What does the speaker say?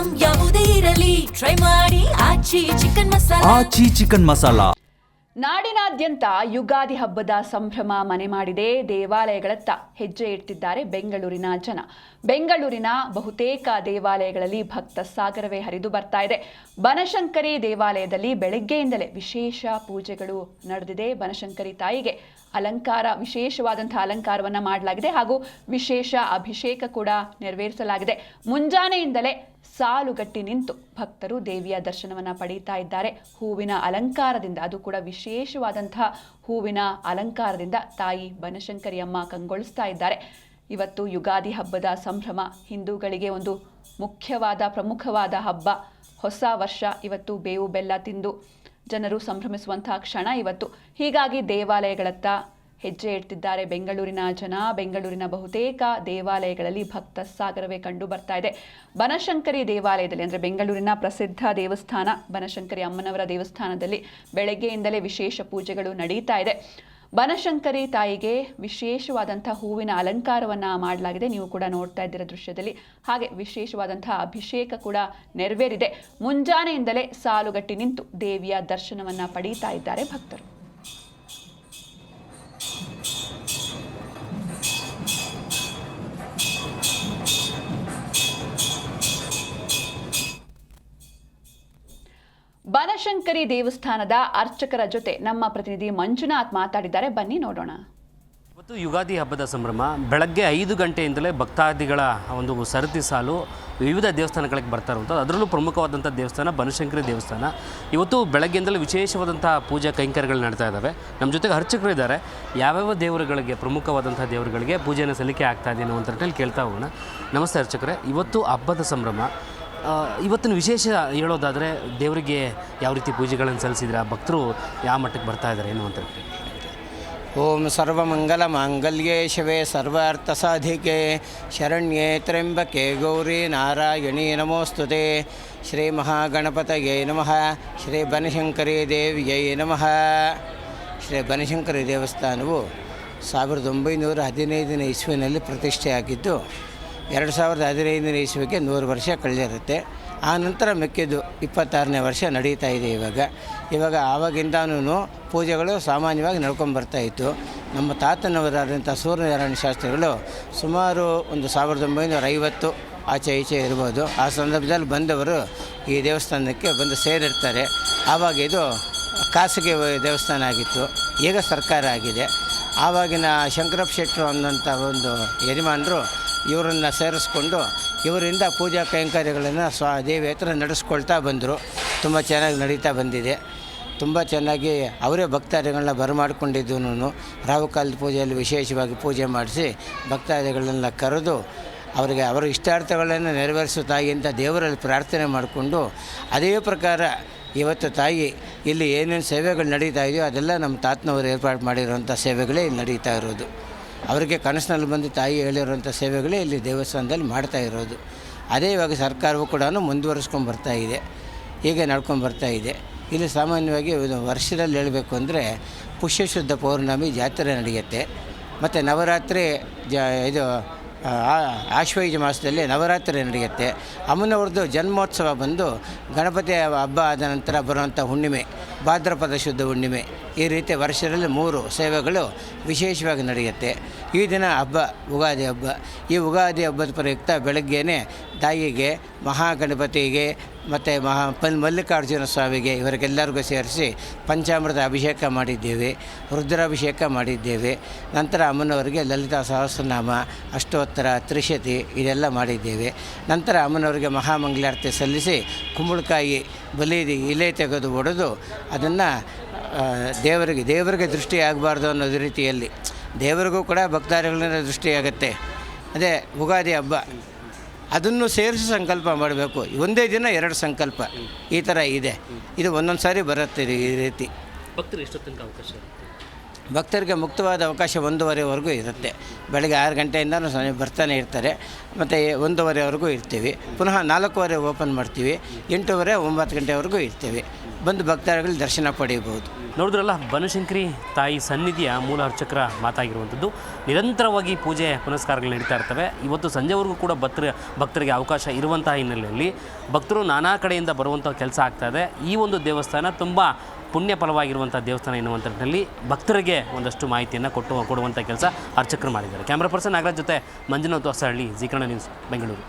Item ಯಾವುದೇ ಇರಲಿ try ಮಾಡಿ ಆಚಿ ಚಿಕನ್ ಮಸಾಲಾ. ನಾಡಿನಾದ್ಯಂತ ಯುಗಾದಿ ಹಬ್ಬದ ಸಂಭ್ರಮ ಮನೆ ಮಾಡಿದೆ. ದೇವಾಲಯಗಳತ್ತ ಹೆಜ್ಜೆ ಇಡ್ತಿದ್ದಾರೆ ಬೆಂಗಳೂರಿನ ಜನ. ಬೆಂಗಳೂರಿನ ಬಹುತೇಕ ದೇವಾಲಯಗಳಲ್ಲಿ ಭಕ್ತ ಸಾಗರವೇ ಹರಿದು ಬರ್ತಾ ಇದೆ. ಬನಶಂಕರಿ ದೇವಾಲಯದಲ್ಲಿ ಬೆಳಗ್ಗೆಯಿಂದಲೇ ವಿಶೇಷ ಪೂಜೆಗಳು ನಡೆದಿದೆ. ಬನಶಂಕರಿ ತಾಯಿಗೆ ವಿಶೇಷವಾದಂತಹ ಅಲಂಕಾರವನ್ನ ಮಾಡಲಾಗಿದೆ ಹಾಗೂ ವಿಶೇಷ ಅಭಿಷೇಕ ಕೂಡ ನೆರವೇರಿಸಲಾಗಿದೆ. ಮುಂಜಾನೆಯಿಂದಲೇ ಸಾಲುಗಟ್ಟಿ ನಿಂತು ಭಕ್ತರು ದೇವಿಯ ದರ್ಶನವನ್ನ ಪಡೆಯುತ್ತಾ ಇದ್ದಾರೆ. ಹೂವಿನ ಅಲಂಕಾರದಿಂದ, ಅದು ಕೂಡ ವಿಶೇಷವಾದಂತಹ ಹೂವಿನ ಅಲಂಕಾರದಿಂದ ತಾಯಿ ಬನಶಂಕರಿ ಅಮ್ಮ ಕಂಗೊಳಿಸ್ತಾ ಇದ್ದಾರೆ. ಇವತ್ತು ಯುಗಾದಿ ಹಬ್ಬದ ಸಂಭ್ರಮ. ಹಿಂದೂಗಳಿಗೆ ಒಂದು ಪ್ರಮುಖವಾದ ಹಬ್ಬ. ಹೊಸ ವರ್ಷ. ಇವತ್ತು ಬೇವು ಬೆಲ್ಲ ತಿಂದು ಜನರು ಸಂಭ್ರಮಿಸುವಂತಹ ಕ್ಷಣ ಇವತ್ತು. ಹೀಗಾಗಿ ದೇವಾಲಯಗಳತ್ತ ಹೆಜ್ಜೆ ಇಡ್ತಿದ್ದಾರೆ ಬೆಂಗಳೂರಿನ ಜನ. ಬೆಂಗಳೂರಿನ ಬಹುತೇಕ ದೇವಾಲಯಗಳಲ್ಲಿ ಭಕ್ತ ಸಾಗರವೇ ಕಂಡು ಬರ್ತಾ ಇದೆ. ಬನಶಂಕರಿ ದೇವಾಲಯದಲ್ಲಿ, ಅಂದರೆ ಬೆಂಗಳೂರಿನ ಪ್ರಸಿದ್ಧ ದೇವಸ್ಥಾನ ಬನಶಂಕರಿ ಅಮ್ಮನವರ ದೇವಸ್ಥಾನದಲ್ಲಿ ಬೆಳಗ್ಗೆಯಿಂದಲೇ ವಿಶೇಷ ಪೂಜೆಗಳು ನಡೀತಾ ಇದೆ. ಬನಶಂಕರಿ ತಾಯಿಗೆ ವಿಶೇಷವಾದಂತಹ ಹೂವಿನ ಅಲಂಕಾರವನ್ನ ಮಾಡಲಾಗಿದೆ. ನೀವು ಕೂಡ ನೋಡ್ತಾ ಇದ್ದೀರ ದೃಶ್ಯದಲ್ಲಿ. ಹಾಗೆ ವಿಶೇಷವಾದಂತಹ ಅಭಿಷೇಕ ಕೂಡ ನೆರವೇರಿದೆ. ಮುಂಜಾನೆಯಿಂದಲೇ ಸಾಲುಗಟ್ಟಿ ನಿಂತು ದೇವಿಯ ದರ್ಶನವನ್ನ ಪಡೀತಾ ಇದ್ದಾರೆ ಭಕ್ತರು. ಬನಶಂಕರಿ ದೇವಸ್ಥಾನದ ಅರ್ಚಕರ ಜೊತೆ ನಮ್ಮ ಪ್ರತಿನಿಧಿ ಮಂಜುನಾಥ್ ಮಾತಾಡಿದ್ದಾರೆ. ಬನ್ನಿ ನೋಡೋಣ. ಇವತ್ತು ಯುಗಾದಿ ಹಬ್ಬದ ಸಂಭ್ರಮ. ಬೆಳಗ್ಗೆ 5 ಗಂಟೆಯಿಂದಲೇ ಭಕ್ತಾದಿಗಳ ಒಂದು ಸರತಿ ಸಾಲು ವಿವಿಧ ದೇವಸ್ಥಾನಗಳಿಗೆ ಬರ್ತಾ ಇರುವಂಥದ್ದು. ಅದರಲ್ಲೂ ಪ್ರಮುಖವಾದಂಥ ದೇವಸ್ಥಾನ ಬನಶಂಕರಿ ದೇವಸ್ಥಾನ. ಇವತ್ತು ಬೆಳಗ್ಗೆಯಿಂದಲೇ ವಿಶೇಷವಾದಂಥ ಪೂಜಾ ಕೈಂಕರ್ಯಗಳು ನಡೀತಾ ಇದ್ದಾವೆ. ನಮ್ಮ ಜೊತೆಗೆ ಅರ್ಚಕರು ಇದ್ದಾರೆ. ಯಾವ್ಯಾವ ದೇವರುಗಳಿಗೆ, ಪ್ರಮುಖವಾದಂಥ ದೇವರುಗಳಿಗೆ ಪೂಜೆನ ಸಲ್ಲಿಕೆ ಆಗ್ತಾ ಇದೆ ಅನ್ನೋ ಅಂತ ಕೇಳ್ತಾ ಹೋಗೋಣ. ನಮಸ್ತೆ ಅರ್ಚಕರೇ, ಇವತ್ತು ಹಬ್ಬದ ಸಂಭ್ರಮ. ಇವತ್ತಿನ ವಿಶೇಷ ಹೇಳೋದಾದರೆ ದೇವರಿಗೆ ಯಾವ ರೀತಿ ಪೂಜೆಗಳನ್ನು ಸಲ್ಲಿಸಿದ್ರೆ ಭಕ್ತರು ಯಾವ ಮಟ್ಟಕ್ಕೆ ಬರ್ತಾ ಇದ್ದಾರೆ ಏನು ಅಂತ? ಓಂ ಸರ್ವಮಂಗಲ ಮಾಂಗಲ್ಯೇ ಶಿವೆ ಸರ್ವಾರ್ಥ ಸಾಧಿಕೆ ಶರಣ್ಯೇ ತ್ರ್ಯಂಬಕೆ ಗೌರಿ ನಾರಾಯಣಿ ನಮೋಸ್ತುತೆ. ಶ್ರೀ ಮಹಾಗಣಪತಯೇ ನಮಃ. ಶ್ರೀ ಬನಶಂಕರಿ ದೇವಿಯೇ ನಮಃ. ಶ್ರೀ ಬನಶಂಕರಿ ದೇವಸ್ಥಾನವು 1915ನೇ ಇಸ್ವಿನಲ್ಲಿ ಪ್ರತಿಷ್ಠೆಯಾಗಿದ್ದು 2015ನೇ ಇಸ್ವಿಗೆ 100 ವರ್ಷ ಕಳೆದಿರುತ್ತೆ. ಆ ನಂತರ ಮೆಕ್ಕಿದ್ದು 26ನೇ ವರ್ಷ ನಡೀತಾ ಇದೆ. ಇವಾಗ ಆವಾಗಿಂದನೂ ಪೂಜೆಗಳು ಸಾಮಾನ್ಯವಾಗಿ ನಡ್ಕೊಂಡ್ಬರ್ತಾಯಿತ್ತು. ನಮ್ಮ ತಾತನವರಾದಂಥ ಸೂರ್ಯನಾರಾಯಣ ಶಾಸ್ತ್ರಿಗಳು ಸುಮಾರು ಒಂದು 1950 ಆಚೆ ಈಚೆ ಇರ್ಬೋದು. ಆ ಸಂದರ್ಭದಲ್ಲಿ ಬಂದವರು ಈ ದೇವಸ್ಥಾನಕ್ಕೆ ಬಂದು ಸೇರಿರ್ತಾರೆ. ಆವಾಗ ಇದು ಖಾಸಗಿ ದೇವಸ್ಥಾನ ಆಗಿತ್ತು. ಈಗ ಸರ್ಕಾರ ಆಗಿದೆ. ಆವಾಗಿನ ಶಂಕರಪ್ಪ ಶೆಟ್ಟರು ಅನ್ನೋಂಥ ಒಂದು ಯಜಮಾನರು ಇವರನ್ನು ಸೇರಿಸ್ಕೊಂಡು ಇವರಿಂದ ಪೂಜಾ ಕೈಂಕರ್ಯಗಳನ್ನು ದೇವಿ ಹತ್ರ ನಡೆಸ್ಕೊಳ್ತಾ ಬಂದರು. ತುಂಬ ಚೆನ್ನಾಗಿ ನಡೀತಾ ಬಂದಿದೆ. ತುಂಬ ಚೆನ್ನಾಗಿ ಅವರೇ ಭಕ್ತಾದಿಗಳನ್ನ ಬರಮಾಡ್ಕೊಂಡಿದ್ದು. ರಾಹುಕಾಲದ ಪೂಜೆಯಲ್ಲಿ ವಿಶೇಷವಾಗಿ ಪೂಜೆ ಮಾಡಿಸಿ ಭಕ್ತಾದಿಗಳನ್ನೆಲ್ಲ ಕರೆದು ಅವರಿಗೆ ಅವರ ಇಷ್ಟಾರ್ಥಗಳನ್ನು ನೆರವೇರಿಸೋ ತಾಯಿ ಅಂತ ದೇವರಲ್ಲಿ ಪ್ರಾರ್ಥನೆ ಮಾಡಿಕೊಂಡು ಅದೇ ಪ್ರಕಾರ ಇವತ್ತು ತಾಯಿ ಇಲ್ಲಿ ಏನೇನು ಸೇವೆಗಳು ನಡೀತಾ ಇದೆಯೋ ಅದೆಲ್ಲ ನಮ್ಮ ತಾತನವರು ಏರ್ಪಾಡು ಮಾಡಿರೋಂಥ ಸೇವೆಗಳೇ ಇಲ್ಲಿ ನಡೀತಾ ಇರೋದು. ಅವರಿಗೆ ಕನಸಿನಲ್ಲಿ ಬಂದು ತಾಯಿ ಹೇಳಿರೋಂಥ ಸೇವೆಗಳೇ ಇಲ್ಲಿ ದೇವಸ್ಥಾನದಲ್ಲಿ ಮಾಡ್ತಾ ಇರೋದು. ಅದೇ ಇವಾಗ ಸರ್ಕಾರವೂ ಕೂಡ ಮುಂದುವರಿಸ್ಕೊಂಡು ಬರ್ತಾಯಿದೆ. ಹೀಗೆ ನಡ್ಕೊಂಡು ಬರ್ತಾಯಿದೆ. ಇಲ್ಲಿ ಸಾಮಾನ್ಯವಾಗಿ ವರ್ಷದಲ್ಲಿ ಹೇಳಬೇಕು ಅಂದರೆ ಪುಷ್ಯಶುದ್ಧ ಪೌರ್ಣಮಿ ಜಾತ್ರೆ ನಡೆಯುತ್ತೆ. ಮತ್ತು ನವರಾತ್ರಿ ಇದು ಆಶ್ವಯುಜ ಮಾಸದಲ್ಲಿ ನವರಾತ್ರಿ ನಡೆಯುತ್ತೆ. ಅಮ್ಮನವ್ರದ್ದು ಜನ್ಮೋತ್ಸವ ಬಂದು ಗಣಪತಿ ಹಬ್ಬ ಆದ ನಂತರ ಬರುವಂಥ ಹುಣ್ಣಿಮೆ, ಭಾದ್ರಪದ ಶುದ್ಧ ಹುಣ್ಣಿಮೆ, ಈ ರೀತಿ ವರ್ಷದಲ್ಲಿ 3 ಸೇವೆಗಳು ವಿಶೇಷವಾಗಿ ನಡೆಯುತ್ತೆ. ಈ ದಿನ ಹಬ್ಬ ಉಗಾದಿ ಹಬ್ಬ. ಈ ಉಗಾದಿ ಹಬ್ಬದ ಪ್ರಯುಕ್ತ ಬೆಳಗ್ಗೆಯೇ ತಾಯಿಗೆ, ಮಹಾಗಣಪತಿಗೆ ಮತ್ತು ಮಲ್ಲಿಕಾರ್ಜುನ ಸ್ವಾಮಿಗೆ ಇವರಿಗೆಲ್ಲರಿಗೂ ಸೇರಿಸಿ ಪಂಚಾಮೃತ ಅಭಿಷೇಕ ಮಾಡಿದ್ದೇವೆ, ರುದ್ರಾಭಿಷೇಕ ಮಾಡಿದ್ದೇವೆ. ನಂತರ ಅಮ್ಮನವರಿಗೆ ಲಲಿತಾ ಸಹಸ್ರನಾಮ, ಅಷ್ಟೋತ್ತರ, ತ್ರಿಶತಿ ಇದೆಲ್ಲ ಮಾಡಿದ್ದೇವೆ. ನಂತರ ಅಮ್ಮನವರಿಗೆ ಮಹಾಮಂಗಳಾರತಿ ಸಲ್ಲಿಸಿ ಕುಂಬಳಕಾಯಿ ಇಲೆ ತೆಗೆದು ಒಡೆದು ಅದನ್ನು ದೇವರಿಗೆ ದೃಷ್ಟಿ ಆಗಬಾರ್ದು ಅನ್ನೋದು ರೀತಿಯಲ್ಲಿ ದೇವರಿಗೂ ಕೂಡ ಭಕ್ತಾದಿಗಳಿಂದ ದೃಷ್ಟಿಯಾಗುತ್ತೆ. ಅದೇ ಉಗಾದಿ ಹಬ್ಬ. ಅದನ್ನು ಸೇರಿಸಿ ಸಂಕಲ್ಪ ಮಾಡಬೇಕು. ಒಂದೇ ದಿನ 2 ಸಂಕಲ್ಪ ಈ ಥರ ಇದೆ. ಇದು ಒಂದೊಂದು ಸಾರಿ ಬರುತ್ತೆ ಈ ರೀತಿ. ಭಕ್ತರು ಎಷ್ಟು ತನಕ ಅವಕಾಶ ಇರುತ್ತೆ? ಭಕ್ತರಿಗೆ ಮುಕ್ತವಾದ ಅವಕಾಶ 1:30ವರೆಗೂ ಇರುತ್ತೆ. ಬೆಳಗ್ಗೆ 6 ಗಂಟೆಯಿಂದ ಬರ್ತಾನೆ ಇರ್ತಾರೆ. ಮತ್ತು 1:30ವರೆಗೂ ಇರ್ತೀವಿ. ಪುನಃ 4:15 ಓಪನ್ ಮಾಡ್ತೀವಿ. 8:30, 9 ಗಂಟೆವರೆಗೂ ಇರ್ತೀವಿ. ಬಂದು ಭಕ್ತಾದಿಗಳು ದರ್ಶನ ಪಡೆಯಬಹುದು. ನೋಡಿದ್ರಲ್ಲ, ಬನಶಂಕರಿ ತಾಯಿ ಸನ್ನಿಧಿಯ ಮೂಲ ಅರ್ಚಕರ ಮಾತಾಗಿರುವಂಥದ್ದು. ನಿರಂತರವಾಗಿ ಪೂಜೆ ಪುನಸ್ಕಾರಗಳು ನಡೀತಾ ಇರ್ತವೆ. ಇವತ್ತು ಸಂಜೆವರೆಗೂ ಕೂಡ ಭಕ್ತರಿಗೆ ಅವಕಾಶ ಇರುವಂತಹ ಹಿನ್ನೆಲೆಯಲ್ಲಿ ಭಕ್ತರು ನಾನಾ ಕಡೆಯಿಂದ ಬರುವಂಥ ಕೆಲಸ ಆಗ್ತಾಯಿದೆ. ಈ ಒಂದು ದೇವಸ್ಥಾನ ತುಂಬ ಪುಣ್ಯ ಫಲವಾಗಿರುವಂಥ ದೇವಸ್ಥಾನ ಎನ್ನುವಂಥ ನಿಟ್ಟಿನಲ್ಲಿ ಭಕ್ತರಿಗೆ ಒಂದಷ್ಟು ಮಾಹಿತಿಯನ್ನು ಕೊಡುವಂಥ ಕೆಲಸ ಅರ್ಚಕರು ಮಾಡಿದ್ದಾರೆ. ಕ್ಯಾಮ್ರಾ ಪರ್ಸನ್ ನಾಗರಾಜ್ ಜೊತೆ ಮಂಜುನಾಥ್ ಹೊಸಹಳ್ಳಿ, ಜೀ ಕನ್ನಡ ನ್ಯೂಸ್, ಬೆಂಗಳೂರು.